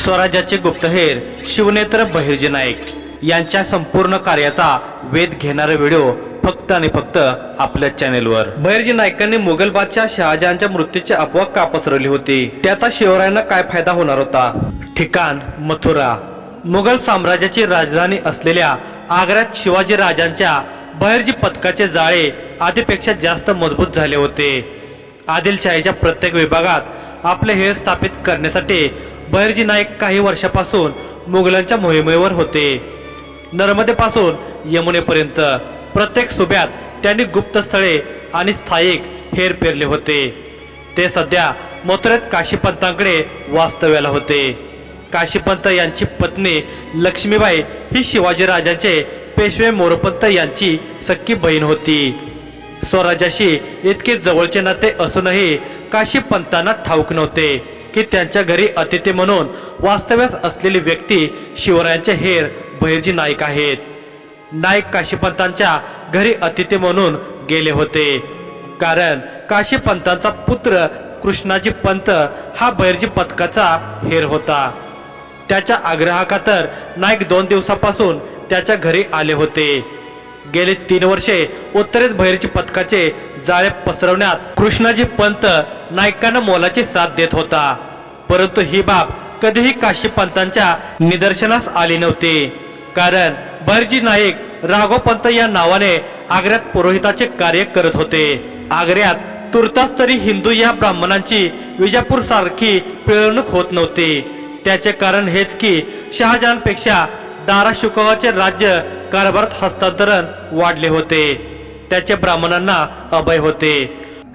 स्वराज्याचे गुप्तहेर शिवनेत्र बहिर्जी नाईक यांच्या संपूर्ण कार्याचा वेध घेणारा व्हिडिओ फक्त आणि फक्त आपल्या चॅनेलवर। बहिर्जी नाईकांनी मुघल बादशाह शहाजहानच्या मृत्यूची अफवा का पसरवली होती, त्याचा शिवरायांना काय फायदा होणार होता? ठिकाण मथुरा। मुघल साम्राज्याची राजधानी असलेल्या आग्र्यात शिवाजी राजांच्या बहिर्जी पथकाचे जाळे आधीपेक्षा जास्त मजबूत झाले होते। आदिलशाहीच्या प्रत्येक विभागात आपले हेर स्थापित करण्यासाठी बहिर्जी नाईक काही वर्षापासून मुघलांच्या मोहिमेवर होते। नर्मदेपासून यमुनेपर्यंत प्रत्येक सुब्यात त्यांनी गुप्त स्थळे आणि स्थायिक हेर पेरले होते। ते सध्या मथुरेत काशीपंतांकडे वास्तव्याला होते। काशीपंत यांची पत्नी लक्ष्मीबाई ही शिवाजी राजांचे पेशवे मोरोपंत यांची सख्खी बहीण होती। स्वराज्याशी इतके जवळचे नाते असूनही काशीपंतांना ठाऊक नव्हते की त्यांच्या घरी अतिथी म्हणून वास्तव्यास असलेली व्यक्ती शिवरायांचे हेर बहिर्जी नाईक आहेत। नाईक काशीपंतांच्या घरी अतिथी म्हणून गेले होते, कारण काशीपंतांचा पुत्र कृष्णाजी पंत हा बहिर्जी पथकाचा हेर होता। त्याच्या आग्रहाखातर नाईक 2 दिवसापासून त्याच्या घरी आले होते। गेली 3 वर्षे उत्तरेत बहिर्जी पथकाचे जाळे पसरवण्यात कृष्णाजी पंत नाईकांना मोलाची साथ देत होता, परंतु ही बाब कधीही काशीपंतांच्या निदर्शनास आली नव्हती, कारण बहिर्जी नाईक राघवपंत या नावाने आग्र्यात पुरोहिताचे कार्य करत होते। आग्र्यात तुर्तास तरी हिंदू या ब्राह्मणांची विजापूर सारखी पिळवणूक होत नव्हती। त्याचे कारण हेच की शहाजहानपेक्षा दारा शुकोवाचे राज्य कारभारात हस्तांतरण वाढले होते, त्याचे ब्राह्मणांना अभय होते।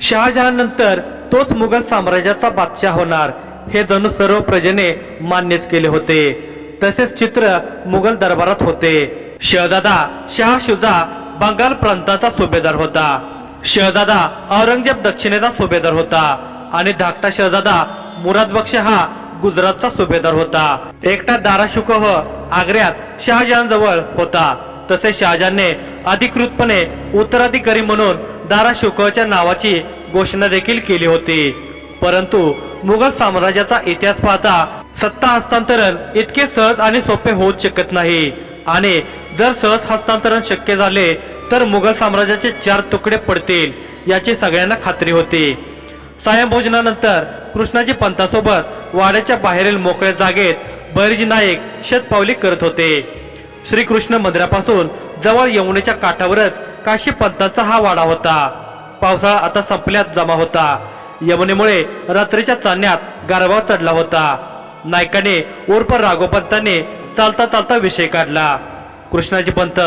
शहाजहान नंतर तोच मुघल साम्राज्याचा बादशाह होणार हे जणू सर्व प्रजेने मान्यच केले होते। तसेच चित्र मुघल दरबारात होते। शहजादा शाह शुजा बंगाल प्रांताचा सुभेदार होता, शहजादा औरंगजेब दक्षिणेचा सुभेदार होता आणि धाकटा शहजादा मुरादबक्ष हा गुजरातचा सुभेदार होता। एकटा दारा शुकोह आग्र्यात शहाजहान जवळ होता। तसे शहाजहानने अधिकृतपणे उत्तराधिकारी म्हणून दारा शुकोहच्या नावाची घोषणा देखील केली होती, परंतु मुघल साम्राज्याचा इतिहास पाहता सत्ता हस्तांतरण इतके सहज आणि सोपे होऊ शकत नाही, आणि जर सहज हस्तांतरण शक्य झाले तर मुघल साम्राज्याचे 4 तुकडे पडतील याची सगळ्यांना खात्री होती। सायंभोजनानंतर कृष्णाजी पंतासोबत वाड्याच्या बाहेरील मोकळ्या जागेत बहिर्जी नाईक शतपावली करत होते। श्रीकृष्ण मंदिरापासून जवळ यमुनेच्या काठावरच काशीपंतांचा हा वाडा होता। पावसाळा आता संपल्यात जमा होता। यमुनेमुळे रात्रीच्या चांदण्यात गारवा चढला होता। नाईकाने उर्फ राघवपंतांनी चालता चालता विषय काढला, कृष्णाजी पंत,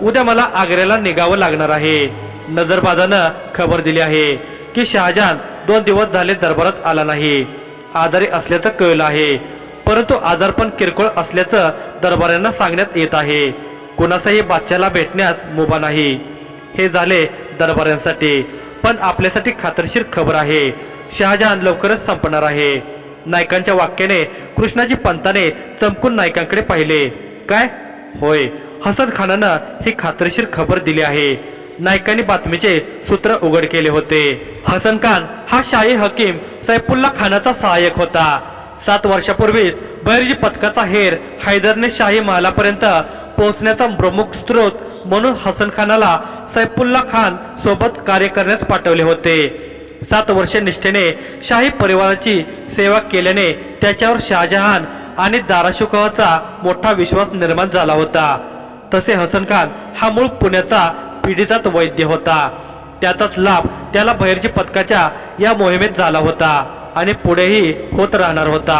उद्या मला आग्र्याला निघावं लागणार आहे। नजरबाजानं खबर दिली आहे की शहाजहान 2 दिवस झाले दरबारात आला नाही, आजारी असल्याचं कळलं आहे, परंतु आजारपण किरकोळ असल्याचं दरबाऱ्यांना सांगण्यात येत आहे। कुणाचाही बादशाला भेटण्यास मुभा नाही। हे झाले दरबाऱ्यांसाठी, पण आपल्यासाठी खात्रीशीर खबर आहे, शहाजहान लवकरच संपणार आहे। नाईकांच्या वाक्याने कृष्णाजी पंताने चमकून नाईकांकडे पाहिले। काय? होय, हसन खानानं ही खात्रीशीर खबर दिली आहे। नाईकांनी बातमीचे सूत्र उघड केले होते। हसन खान हा शाही हकीम सैफुल्ला खानाचा सहाय्यक होता। 7 वर्षापूर्वीच बहिर्जी पथकाचा हेर हैदरने शाही महालापर्यंत पोहोचण्याचा प्रमुख स्रोत म्हणून हसन खानाला सैफुल्ला खान सोबत कार्य करण्यास पाठवले होते। 7 वर्षे निष्ठेने शाही परिवाराची सेवा केल्याने त्याच्यावर शहाजहान आणि दारा शुकोहचा मोठा विश्वास निर्माण झाला होता। तसे हसन खान हा मूळ पुण्याचा पिढीजात वैद्य होता। त्याचाच लाभ त्याला बहिर्जी पथकाच्या या मोहिमेत झाला होता आणि पुढेही होत राहणार होता।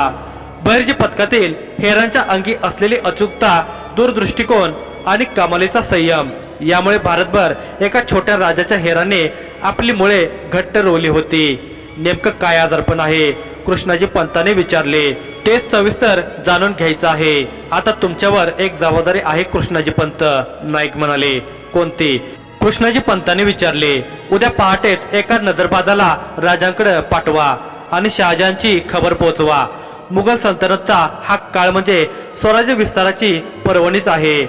बहिर्जी पथकातील हेरांच्या अंगी असलेली अचूकता, दूरदृष्टिकोन आणि कमालीचा संयम यामुळे भारतभर एका छोट्या राजाच्या हेराने आपली मुळे घट्ट रोवली होती। नेमकं काय आजारपण आहे, कृष्णाजी पंताने विचारले। तेच सविस्तर जाणून घ्यायचं आहे। आता तुमच्यावर एक जबाबदारी आहे कृष्णाजी पंत, नाईक म्हणाले। कोणती? कृष्णाजी पंताने विचारले। उद्या पहाटेच एका नजरबाजाला राजांकडे पाठवा आणि शहाजहानची खबर पोहोचवा। मुघल सल्तनतचा हा काळ म्हणजे स्वराज्य विस्ताराची पर्वणीच आहे।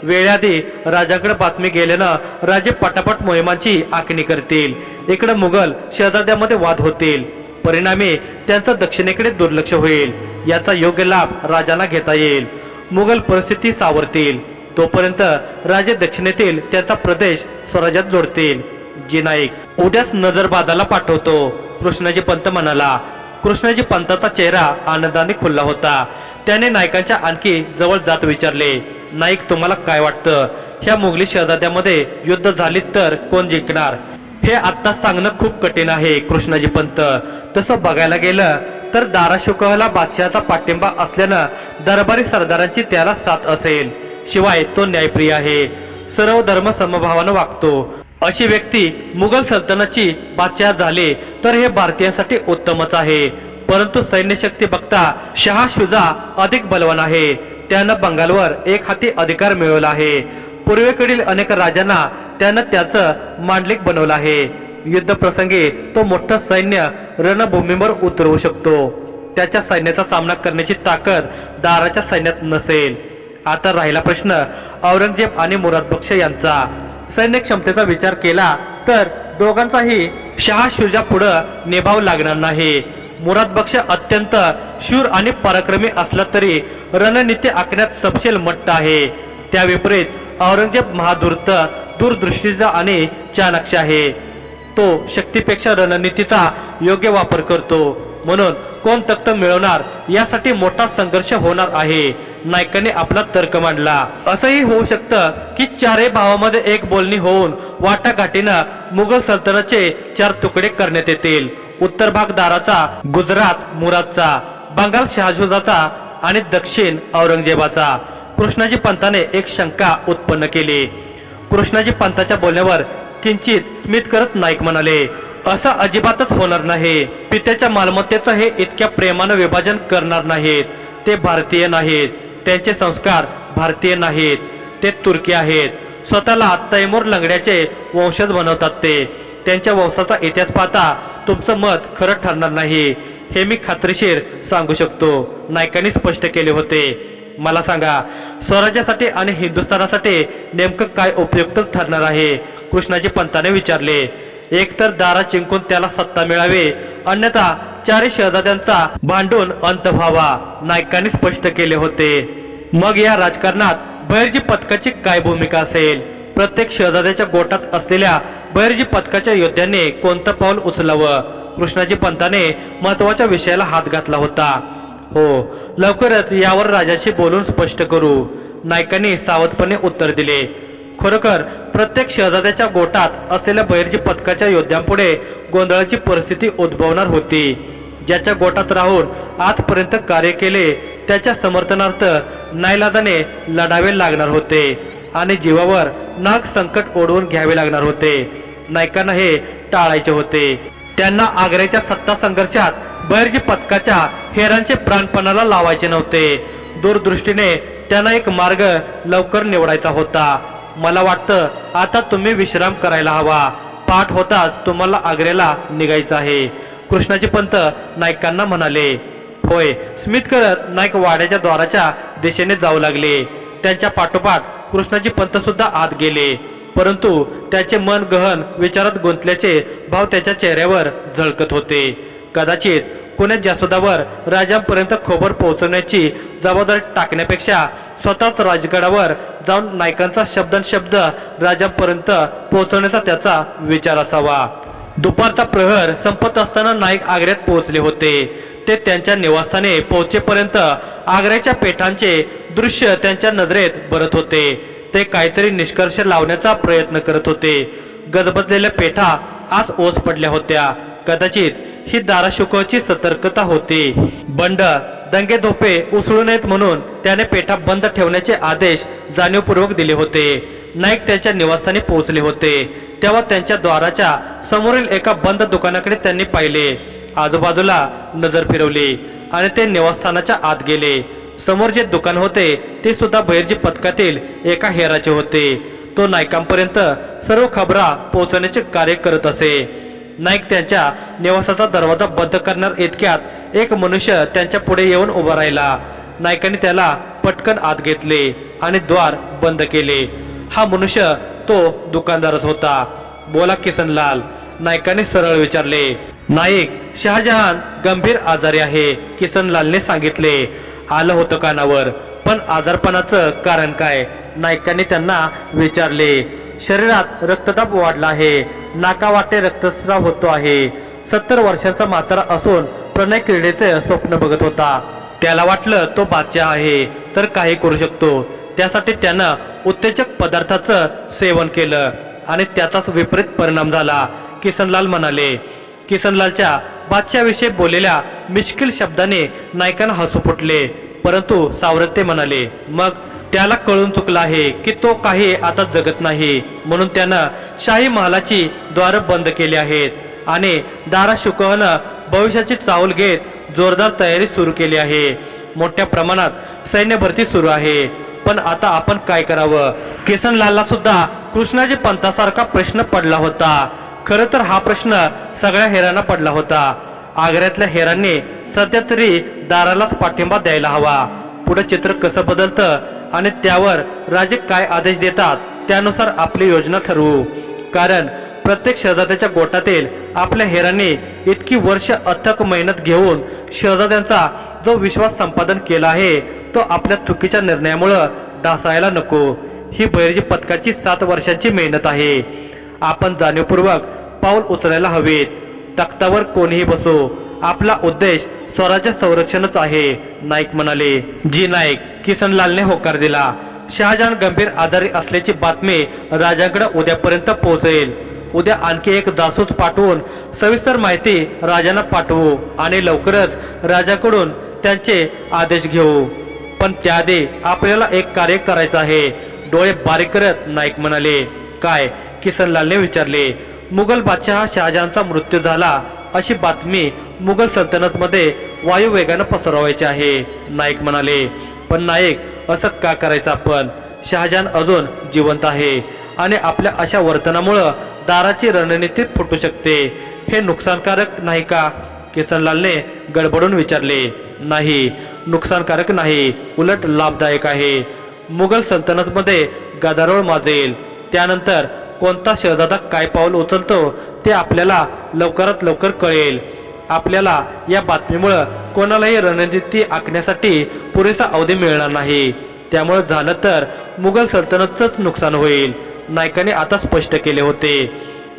वेळेआधी राजांकडे बातमी गेल्यानं राजे पटापट मोहिमांची आखणी करतील। इकडे मुघल शहजाद्यामध्ये वाद होतील। परिणामी त्यांचं दक्षिणेकडे दुर्लक्ष होईल. याचा योग्य लाभ राजांना घेता येईल. मुघल परिस्थिती सावरतील. तोपर्यंत राजे दक्षिणेतील त्यांचा प्रदेश स्वराज्यात जोडतील. जी नाईक उद्याच नजरबाजाला पाठवतो, कृष्णाजी पंत म्हणाला. कृष्णाजी पंताचा चेहरा आनंदाने खुलला होता. त्याने नायकांच्या आणखी जवळ जात विचारले, नाईक तुम्हाला काय वाटतं, ह्या मुघली शहजाद्यामध्ये युद्ध झाली तर कोण जिंकणार? हे आता सांगणं खूप कठीण आहे कृष्णाजी पंत. तसं बघायला गेलं तर दाराशुकोहला बादशहाचा पाठिंबा असल्यानं दरबारी सरदारांची त्याला साथ असेल. शिवाय तो न्यायप्रिय आहे, सर्व धर्म समभावानं वागतो. अशी व्यक्ती मुघल सल्तनतची बादशाह झाली तर हे भारतीयांसाठी उत्तमच आहे. परंतु सैन्य शक्ती बघता शहा शुजा अधिक बलवान आहे. त्यानं बंगालवर एक हाती अधिकार मिळवला आहे. पूर्वेकडील अनेक राजांना त्यानं त्याचं मांडलिक बनवलं आहे. युद्ध प्रसंगी तो मोठं सैन्य रणभूमीवर उतरवू शकतो. त्याच्या सैन्याचा सामना करण्याची ताकद दाराच्या सैन्यात नसेल. आता राहिला प्रश्न औरंगजेब आणि मुरादबक्ष यांचा. सैन्य क्षमतेचा विचार केला तर दोघांचाही शहा शुजा पुढं निभाव लागणार नाही. मुरादबक्ष अत्यंत शूर आणि पराक्रमी असला तरी रणनीती आखण्यात सपशेल मट्ट आहे. त्या विपरीत औरंगजेब महाधूर्त, दूरदृष्टीचा आणि चाणाक्ष आहे. तो शक्तीपेक्षा रणनीतीचा योग्य वापर करतो. म्हणून कोण तख्त मिळवणार यासाठी मोठा संघर्ष होणार आहे. नायकाने आपला तर्क मांडला. असंही होऊ शकतं की चारही भावामध्ये एक बोलणी होऊन वाटाघाटीनं मुघल सल्तनतचे 4 तुकडे करण्यात येतील. उत्तर भाग दाराचा, गुजरात मुरादचा, बंगाल शहाजुदाचा आणि दक्षिण औरंगजेबाचा. कृष्णाजी पंताने एक शंका उत्पन्न केली. कृष्णाजी पंताच्या बोलण्यावर किंचित स्मित करत नाईक म्हणाले, असं अजिबातच होणार नाही. पित्याच्या मालमत्तेचं हे इतक्या प्रेमानं विभाजन करणार नाहीत. ते भारतीय नाहीत. त्यांचे संस्कार भारतीय नाहीत. ते तुर्की आहेत. स्वतःला तैमूर लंगड्याचे वंशज बनवतात. ते त्यांच्या वंशाचा इतिहास पाहता तुमचं मत खरं ठरणार नाही, हे मी खात्रीशीर सांगू शकतो. नायकांनी स्पष्ट केले होते. मला सांगा, स्वराज्यासाठी आणि हिंदुस्थानासाठी नेमकं काय उपयुक्त ठरणार आहे? कृष्णाजी पंताने विचारले. एक तर दारा जिंकून त्याला सत्ता मिळावी, अन्यथा 4 शहजाद्यांचा भांडून अंत व्हावा, नायकांनी स्पष्ट केले होते. मग या राजकारणात बहिर्जी पथकाची काय भूमिका असेल? प्रत्येक शहजाद्याच्या गोटात असलेल्या बहिर्जी पथकाच्या योद्ध्यांनी कोणतं पाऊल उचलावं? कृष्णाजी पंताने महत्वाच्या विषयाला हात घातला होता. हो, लवकरच यावर राजाशी बोलून स्पष्ट करू, नायकांनी सावधपणे उत्तर दिले. खरोखर प्रत्येक शहजाद्याच्या गोटात असलेल्या बहिर्जी पथकाच्या योद्ध्यांपुढे गोंधळाची परिस्थिती उद्भवणार होती. ज्याच्या गोटात राहून आजपर्यंत कार्य केले त्याच्या समर्थनार्थ नाईलाजाने लढावे लागणार होते आणि जीवावर नाग संकट ओढवून घ्यावे लागणार होते. नायकांना हे टाळायचे होते. त्यांना आग्र्याच्या सत्ता संघर्षात बहिर्जी पथकाच्या हेरांचे प्राणपणाला लावायचे नव्हते. दूरदृष्टीने त्यांना एक मार्ग लवकर निवडायचा होता. मला वाटतं आता तुम्ही विश्राम करायला हवा. पाठ होताच तुम्हाला आग्र्याला निघायचं आहे, कृष्णाजी पंत नायकांना म्हणाले. होय, स्मित करत नाईक वाड्याच्या द्वाराच्या दिशेने जाऊ लागले. त्यांच्या पाठोपाठ कृष्णाजी पंत सुद्धा आत गेले. परंतु त्याचे मन गहन विचारात गुंतल्याचे भाव त्याच्या चेहऱ्यावर झळकत होते. कदाचित कोण्या जासुदावर राजांपर्यंत खबर पोहोचवण्याची जबाबदारी टाकण्यापेक्षा स्वतःच राजगडावर जाऊन नायकांचा शब्द राजांपर्यंत पोहोचवण्याचा त्याचा विचार असावा. दुपारचा प्रहर संपत असताना नाईक आग्र्यात पोहोचले होते. ते त्यांच्या निवासस्थानी पोहोचेपर्यंत आग्र्याच्या पेठांचे दृश्य त्यांच्या नजरेत भरत होते. ते काहीतरी निष्कर्ष लावण्याचा प्रयत्न करत होते. गजबजलेल्या पेठा आज ओस पडल्या होत्या. कदाचित ही दाराशुकोची सतर्कता होती. बंड दंगे धोपे उसळू नयेत म्हणून त्याने पेठा बंद ठेवण्याचे आदेश जाणीवपूर्वक दिले होते. नाईक त्यांच्या निवासस्थानी पोहोचले होते तेव्हा त्यांच्या द्वाराच्या समोरील एका बंद दुकानाकडे त्यांनी पाहिले. आजूबाजूला नजर फिरवली आणि ते निवासस्थानाच्या आत गेले. समोर जे दुकान होते ते सुद्धा बहिर्जी पथकातील एका हेराचे होते. तो नायकांपर्यंत सर्व खबरा पोहोचवण्याचे कार्य करत असे. नाईक त्यांच्या निवासाचा दरवाजा बंद करणार इतक्यात एक मनुष्य त्यांच्या पुढे येऊन उभा राहिला. नायकांनी त्याला पटकन आत घेतले आणि द्वार बंद केले. हा मनुष्य तो दुकानदारच होता. बोला किसनलाल, नायकांनी सरळ विचारले. नाईक, शहाजहान गंभीर आजारी आहे, किसनलालने सांगितले. आलं होतं कानावर, पण आजारपणाचं कारण काय? नायकांनी त्यांना विचारले. शरीरात रक्तदाब वाढला आहे, नाकावाटे रक्तस्राव होतो आहे. 70 वर्षांचा म्हातारा असून प्रणय क्रीडेचे स्वप्न बघत होता. त्याला वाटलं तो बादशाह आहे तर काही करू शकतो. त्यासाठी त्यानं उत्तेजक पदार्थाचं सेवन केलं आणि त्याचाच विपरीत परिणाम झाला, किसनलाल म्हणाले. किसनलालच्या बादशाहविषयी बोललेल्या मिश्किल शब्दाने नायकांना हसू फुटले, परंतु सावरते म्हणाले, मग त्याला कळून चुकलं आहे की तो काही आता जगत नाही, म्हणून त्यानं शाही महालाची द्वार बंद केली आहेत आणि दारा शुकवणं भविष्याची चावल घेत जोरदार तयारी सुरू केली आहे. मोठ्या प्रमाणात सैन्य भरती सुरू आहे. पण आता आपण काय करावं? किसनलालला सुद्धा कृष्णाजी पंतासारखा प्रश्न पडला होता. खरं तर हा प्रश्न सगळ्या हेरांना पडला होता. आग्र्यातल्या हेरांनी सध्या तरी दारालाच पाठिंबा द्यायला हवा. पुढे चित्र कसं बदलतं आणि त्यावर राजे काय आदेश देतात त्यानुसार आपली योजना ठरवू. कारण प्रत्येक शहजाद्याच्या गोटातील आपल्या हेरांनी इतकी वर्ष अथक मेहनत घेऊन शहजाद्यांचा जो विश्वास संपादन केला आहे तो आपल्या चुकीच्या निर्णयामुळे ढासळायला नको. ही बहिर्जी पथकाची 7 वर्षांची मेहनत आहे. आपण जाणीवपूर्वक पाऊल उचलायला हवेत. तख्तावर कोणीही बसो, आपला उद्देश स्वराज्य संरक्षणच आहे, नाईक म्हणाले. जी नाईक, किसनलालने होकार दिला. शहाजहान गंभीर आजारी असल्याची बातमी राजांकडे उद्यापर्यंत पोहोचेल. उद्या आणखी एक जासूस पाठवून सविस्तर माहिती राजांना पाठवू आणि लवकरच राजाकडून त्यांचे आदेश घेऊ. पण त्याआधी आपल्याला एक कार्य करायचं आहे, डोळे बारीक करत नाईक म्हणाले. काय? किसनलालने विचारले. मुघल बादशाह शहाजहानचा मृत्यू झाला अशी बातमी मुघल सल्तनतमध्ये वायुवेगानं पसरवायची आहे, नाईक म्हणाले. पण नाईक, असं का करायचं आपण? शहाजहान अजून जिवंत आहे आणि आपल्या अशा वर्तनामुळं दाराची रणनीती फुटू शकते. हे नुकसानकारक नाही का? किसनलालने गडबडून विचारले. नाही, नुकसानकारक नाही, उलट लाभदायक आहे. मुघल सल्तनतमध्ये गदारोळ माजेल. त्यानंतर कोणता शहजादा काय पाऊल उचलतो ते आपल्याला लवकरात लवकर कळेल. आपल्याला या बातमीमुळे कोणालाही रणनीती आखण्यासाठी पुरेसा अवधी मिळणार नाही. त्यामुळे झालं तर मुघल सल्तनतच नुकसान होईल, नायकाने आता स्पष्ट केले होते.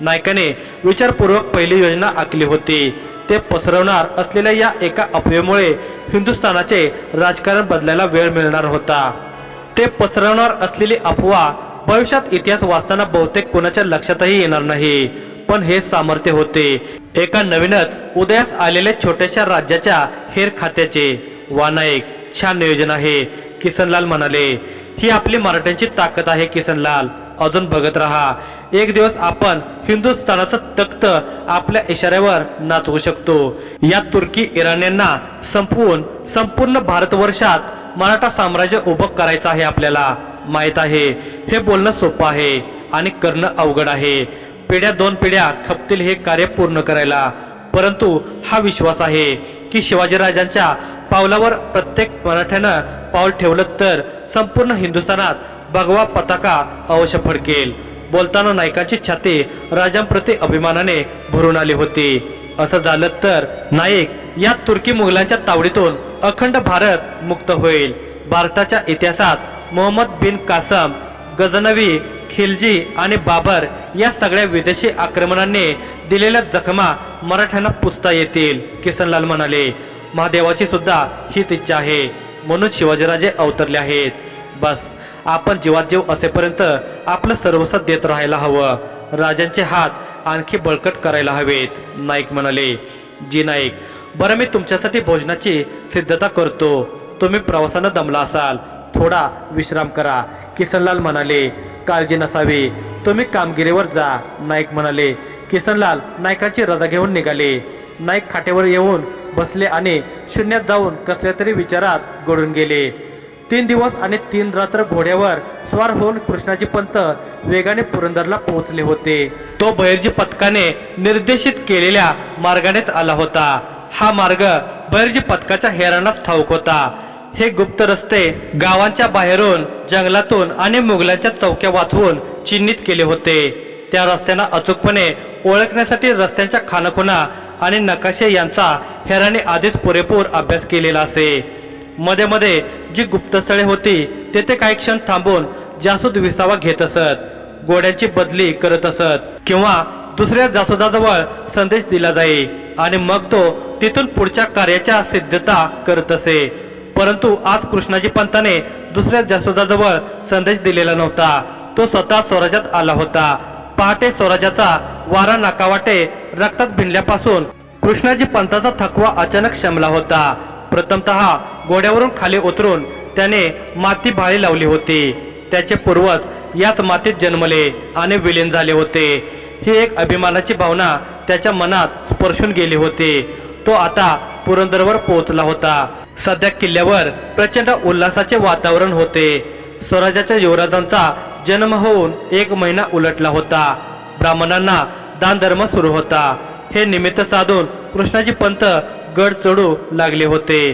नायकाने विचारपूर्वक पहिली योजना आखली होती. ते पसरवणार असलेल्या या एका अफवेमुळे हिंदुस्थानाचे राजकारण बदलायला वेळ मिळणार होता. ते पसरवणार असलेली अफवा भविष्यात इतिहास वाचताना बहुतेक कोणाच्या लक्षातही येणार नाही. पण हे सामर्थ्य होते एका नवीनच उदयास आलेल्या छोट्याशा राज्याच्या हेर खात्याचे. वा नाईक, छान नियोजन आहे, किसनलाल म्हणाले. ही आपली मराठ्यांची ताकद आहे किसनलाल. अजून बघत राहा. एक दिवस आपण हिंदुस्थानाचं तख्त आपल्या इशाऱ्यावर नाचवू शकतो. या तुर्की इराण्यांना संपवून संपूर्ण भारतवर्षात मराठा साम्राज्य उभं करायचं आहे आपल्याला. माहित आहे, हे बोलणं सोपं आहे आणि करणं अवघड आहे. पिढ्या 2 पिढ्या खपतील हे कार्य पूर्ण करायला. परंतु हा विश्वास आहे की शिवाजीराजांच्या पावलावर प्रत्येक मराठ्यानं पाऊल ठेवलं तर संपूर्ण हिंदुस्थानात भगवा पताका अवश्य फडकेल. बोलताना नायकाची छाती राजांप्रती अभिमानाने भरून आली होती. असं झालं तर नाईक, या तुर्की मुघलांच्या तावडीतून अखंड भारत मुक्त होईल. भारताच्या इतिहासात मोहम्मद बिन कासम, गजनवी, खिलजी आणि बाबर या सगळ्या विदेशी आक्रमणांनी दिलेल्या जखमा मराठ्यांना पुसता येतील, किसनलाल म्हणाले. महादेवाची सुद्धा हीच इच्छा आहे, म्हणून शिवाजीराजे अवतरले आहेत. बस आपण जीवात जीव असेपर्यंत आपलं सर्वस्व देत राहायला हवं. राजांचे हात आणखी बळकट करायला हवेत, नाईक म्हणाले. जी नाईक, बरं मी तुमच्यासाठी भोजनाची सिद्धता करतो. तुम्ही प्रवासानं दमला असाल, थोडा विश्राम करा, किसनलाल म्हणाले. काळजी नसावी, तुम्ही कामगिरीवर जा, नाईक म्हणाले. किसनलाल नाईकाची रजा घेऊन निघाले. नाईक खाटेवर येऊन बसले आणि शून्यात जाऊन कसल्या तरी विचारात गढून गेले. 3 दिवस आणि 3 रात्र घोड्यावर स्वार होऊन कृष्णाजी पंत वेगाने पुरंदरला पोहोचले होते. तो बहिर्जी पथकाने निर्देशित केलेल्या मार्गानेच आला होता. हा मार्ग बहिर्जी पथकाच्या हेरांनाच ठाऊक होता. हे गुप्त रस्ते गावांच्या बाहेरून, जंगलातून आणि मुघलांच्या चौक्या वाचवून चिन्हित केले होते. त्या रस्त्यांना अचूकपणे ओळखण्यासाठी रस्त्यांच्या खानाखुणा आणि नकाशे यांचा हेराने आधीच पुरेपूर अभ्यास केलेला असे. मध्ये मध्ये जी गुप्तस्थळे होती तेथे काही क्षण थांबून जासूद विसावा घेत असत, घोड्यांची बदली करत असत किंवा दुसऱ्या जासुदाजवळ संदेश दिला जाई आणि मग तो तिथून पुढच्या कार्याच्या सिद्धता करत असे. परंतु आज कृष्णाजी पंताने दुसऱ्या जासुदाजवळ संदेश दिलेला नव्हता. तो स्वतः स्वराज्यात आला होता. पहाटे स्वराज्याचा वारा नाकावाटे रक्तात भिनल्यापासून कृष्णाजी पंताचा थकवा अचानक शमला होता. प्रथमतः घोड्यावरून खाली उतरून त्याने माती भाळी लावली होती. त्याचे पूर्वज याच मातीत जन्मले आणि विलीन झाले होते. ही एक अभिमानाची भावना त्याच्या मनात स्पर्शून गेली होती. तो आता पुरंदरवर पोहोचला होता. सध्या किल्ल्यावर प्रचंड उल्हासाचे वातावरण होते. स्वराज्याच्या युवराजांचा जन्म होऊन 1 महिना उलटला होता. ब्राह्मणांना दानधर्म सुरू होता. हे निमित्त साधून कृष्णाजी पंत गड चढू लागले होते.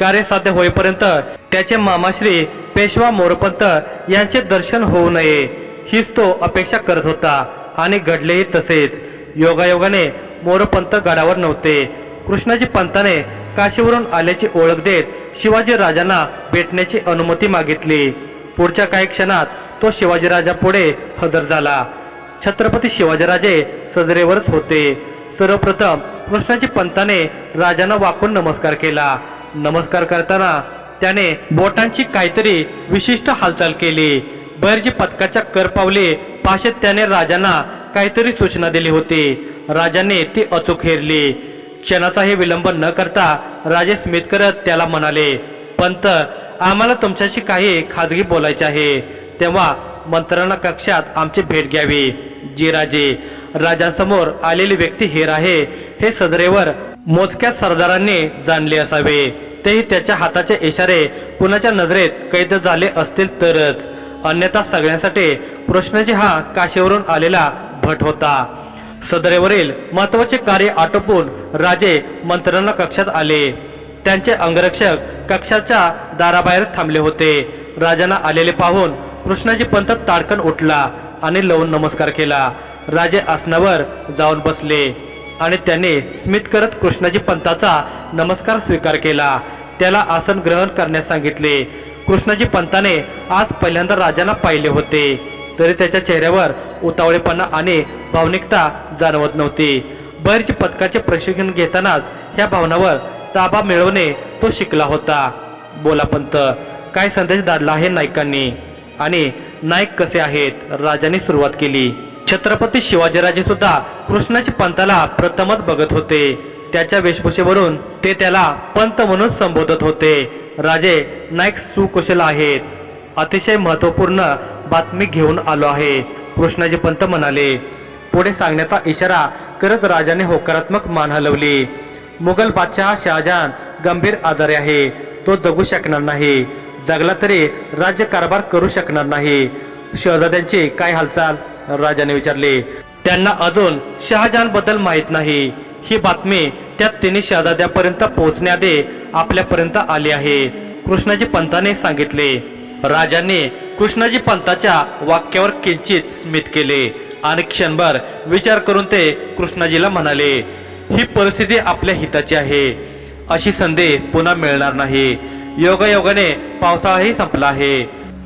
कार्य साध्य होईपर्यंत त्याचे मामाश्री पेशवा मोरपंत यांचे दर्शन होऊ नये हीच तो अपेक्षा करत होता आणि घडलेही तसेच. योगायोगाने मोरपंत गडावर नव्हते. कृष्णाजी पंताने काशीवरून आल्याची ओळख देत शिवाजी राजांना भेटण्याची अनुमती मागितली. पुढच्या काही क्षणात तो शिवाजीराजा पुढे हजर झाला. छत्रपती शिवाजीराजे सदरेवरच होते. सर्वप्रथम कृष्णाजी पंताने राजांना वाकून नमस्कार केला. नमस्कार करताना त्याने बोटांची काहीतरी विशिष्ट हालचाल केली. बहिर्जी पथकाच्या करपावली भाषेत त्याने राजांना काहीतरी सूचना दिली होती. राजांनी ती अचूक हेरली. क्षणाचाही विलंब न करता राजे स्मित करत त्याला म्हणाले, पंत, आम्हाला तुमच्याशी काही खाजगी बोलायचे आहे. तेव्हा मंत्रणा कक्षात आमची भेट घ्यावी. जी राजे. राजांसमोर आलेली व्यक्ती हेर आहे हे सदरेवर मोजक्या सरदारांनी जाणले असावे. तेही त्याच्या हाताचे इशारे कुणाच्या नजरेत कैद झाले असतील तरच. अन्यथा सगळ्यांसाठी कृष्णाजी हा काशीवरून आलेला भट होता. सदरेवरील महत्वाचे कार्य आटोपून राजे मंत्रणा कक्षात आले. त्यांचे अंगरक्षक कक्षाच्या दाराबाहेर थांबले होते. राजांना आलेले पाहून कृष्णाजी पंत ताडकन उठला आणि लवून नमस्कार केला. राजे आसनावर जाऊन बसले आणि त्याने स्मित करत कृष्णाजी पंताचा नमस्कार स्वीकार केला. त्याला आसन ग्रहण करण्यास सांगितले. कृष्णाजी पंताने आज पहिल्यांदा राजांना पाहिले होते, तरी त्याच्या चेहऱ्यावर उतावळेपणा आणि भावनिकता जाणवत नव्हती. बहिर्जी पथकाचे प्रशिक्षण घेतानाच ह्या भावनावर ताबा मिळवणे तो शिकला होता. बोला पंत, काय संदेश धाडला आहे नायकांनी आणि नायक कसे आहेत? राजांनी सुरुवात केली. छत्रपती शिवाजीराजे सुद्धा कृष्णाजी पंताला प्रथमच बघत होते. त्याच्या वेशभूषेवरून ते त्याला पंत म्हणून संबोधत होते. राजे, नायक सुकुशल आहेत. अतिशय महत्वपूर्ण बातमी घेऊन आलो आहे, कृष्णाजी पंत म्हणाले. पुढे सांगण्याचा इशारा करत राजाने होकारात्मक मान हलवली. मुघल बादशाह शहाजहान गंभीर आजारी आहे. तो जगू शकणार नाही. जगला तरी राज्य कारभार करू शकणार नाही. शहजाद्यांची काय हालचाल? राजाने विचारले. त्यांना अजून शहाजहान बद्दल माहित नाही. ही बातमी त्या तिन्ही शहजाद्यापर्यंत पोहोचण्याआधी आपल्यापर्यंत आली आहे, कृष्णाजी पंताने सांगितले. राजांनी कृष्णाजी पंताच्या वाक्यावर किंचित स्मित केले आणि क्षणभर विचार करून ते कृष्णाजीला म्हणाले, ही परिस्थिती आपल्या हिताची आहे. अशी संधी पुन्हा मिळणार नाही. योगायोगाने पावसाळाही संपला आहे.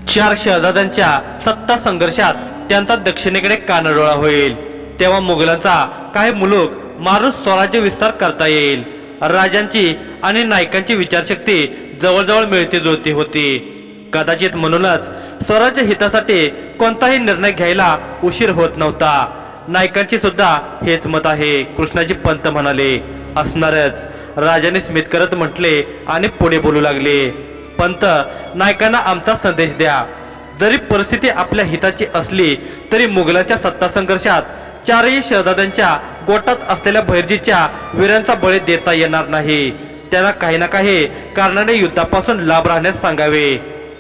4 शहजाद्यांच्या सत्ता संघर्षात त्यांचा दक्षिणेकडे कानडोळा होईल. तेव्हा मुघलांचा काही मुलूक मारून स्वराज्य विस्तार करता येईल. राजांची आणि नायकांची विचारशक्ती जवळजवळ मिळती जुळती होती. कदाचित म्हणूनच स्वराज्य हितासाठी कोणताही निर्णय घ्यायला उशीर होत नव्हता. नायकांची सुद्धा हेच मत आहे, कृष्णाजी पंत म्हणाले. असणारच, राजाने स्मित करत म्हटले आणि पुढे बोलू लागले. पंत, नायकांना आमचा संदेश द्या. जरी परिस्थिती आपल्या हिताची असली तरी मुघलांच्या सत्ता संघर्षात 4ही शहजाद्यांच्या गोटात असलेल्या बहिर्जीच्या वीरांचा बळी देता येणार नाही. त्यांना काही ना काही कारणाने युद्धापासून लाभ राहण्यास सांगावे,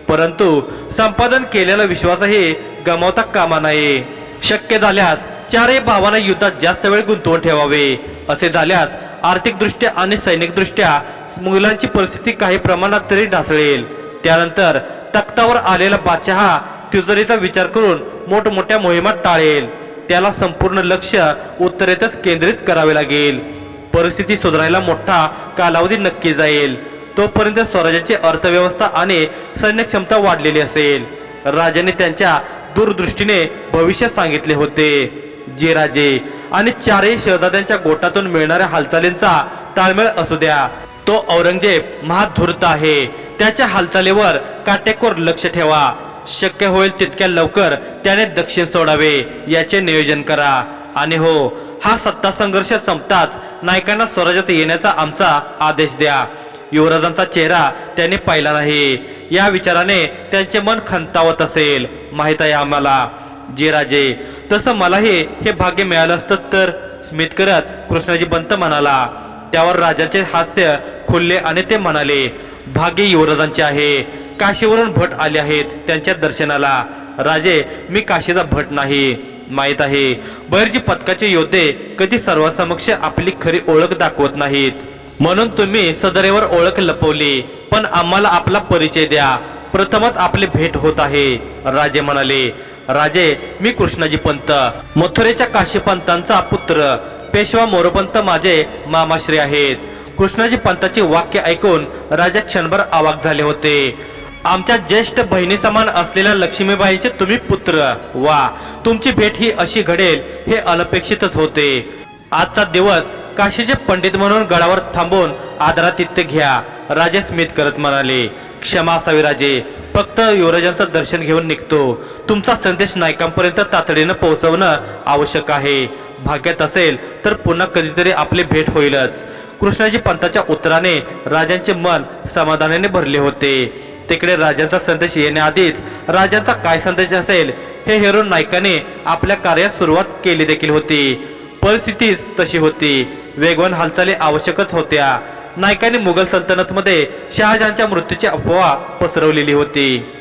परंतु संपादन केलेला विश्वासही गमावता कामा नये. शक्य झाल्यास 4ही भावांना युद्धात जास्त वेळ गुंतवून ठेवावे. असे झाल्यास आर्थिकदृष्ट्या आणि सैनिकदृष्ट्या मुघलांची परिस्थिती काही प्रमाणात तरी ढासळेल. त्यानंतर तख्तावर आलेला बादशहा तिजोरीचा विचार करून मोठमोठ्या मोहिमा टाळेल. त्याला संपूर्ण लक्ष उत्तरेतच केंद्रित करावे लागेल. परिस्थिती सुधारायला मोठा कालावधी नक्की जाईल. तोपर्यंत स्वराज्याची अर्थव्यवस्था आणि सैन्य क्षमता वाढलेली असेल. राजाने त्यांच्या दूरदृष्टीने भविष्य सांगितले होते. जे राजे आणि चारही शहजाद्यांच्या गोटातून मिळणाऱ्या हालचालींचा ताळमेळ असू द्या. तो औरंगजेब महाधूर्त आहे. त्याच्या हालचालीवर काटेकोर लक्ष ठेवा. शक्य होईल तितक्या लवकर त्याने दक्षिण सोडावे याचे नियोजन करा. आणि हो, हा सत्ता संघर्ष संपताच नायकांना स्वराज्यात येण्याचा आमचा आदेश द्या. युवराजांचा चेहरा त्यांनी पाहिला नाही. या विचाराने त्यांचे मन खंतावत असेल माहित आहे आम्हाला. जे राजे, तसं मलाही हे भाग्य मिळालं असतं तर, स्मित करत कृष्णाजी पंत म्हणाला. त्यावर राजाचे हास्य खुलले आणि ते म्हणाले, भाग्य युवराजांचे आहे. काशीवरून भट आले आहेत त्यांच्या दर्शनाला. राजे, मी काशीचा भट नाही. माहित आहे, बहिर्जी पथकाचे योद्धे कधी सर्वांसमक्ष आपली खरी ओळख दाखवत नाहीत. म्हणून तुम्ही सदरेवर ओळख लपवली. पण आम्हाला आपला परिचय द्या. प्रथमच आपली भेट होत आहे. राजे म्हणाले, राजे, मी कृष्णाजी पंत, मथुरेच्या काशीपंतांचा पुत्र. पेशवा मोरोपंत माझे मामाश्री आहेत. कृष्णाजी पंताची वाक्य ऐकून राजा क्षणभर अवाक झाले होते. आमच्या ज्येष्ठ बहिणी समान असलेल्या लक्ष्मीबाईंचे तुम्ही पुत्र. वा, तुमची भेट ही अशी घडेल हे अनपेक्षितच होते. आजचा दिवस काशीचे पंडित म्हणून गडावर थांबून आदरातिथ्य घ्या. राजे स्मित करत म्हणाले, क्षमा असावी राजे, फक्त युवराजांचं दर्शन घेऊन निघतो. तुमचा संदेश नायकांपर्यंत तातडीनं पोहोचवणं आवश्यक आहे. भाग्यात असेल तर पुन्हा कधीतरी आपली भेट होईलच. कृष्णाजी पंताच्या उत्तराने राजांचे मन समाधानाने भरले होते. तिकडे राजांचा संदेश येण्याआधीच राजांचा काय संदेश असेल हे हेरून नायकाने आपल्या कार्यास सुरुवात केली देखील होती. परिस्थितीच तशी होती. वेगवान हालचाली आवश्यकच होत्या. नायकांनी मुघल सल्तनतमध्ये शहाजहानच्या मृत्यूची अफवा पसरवलेली होती.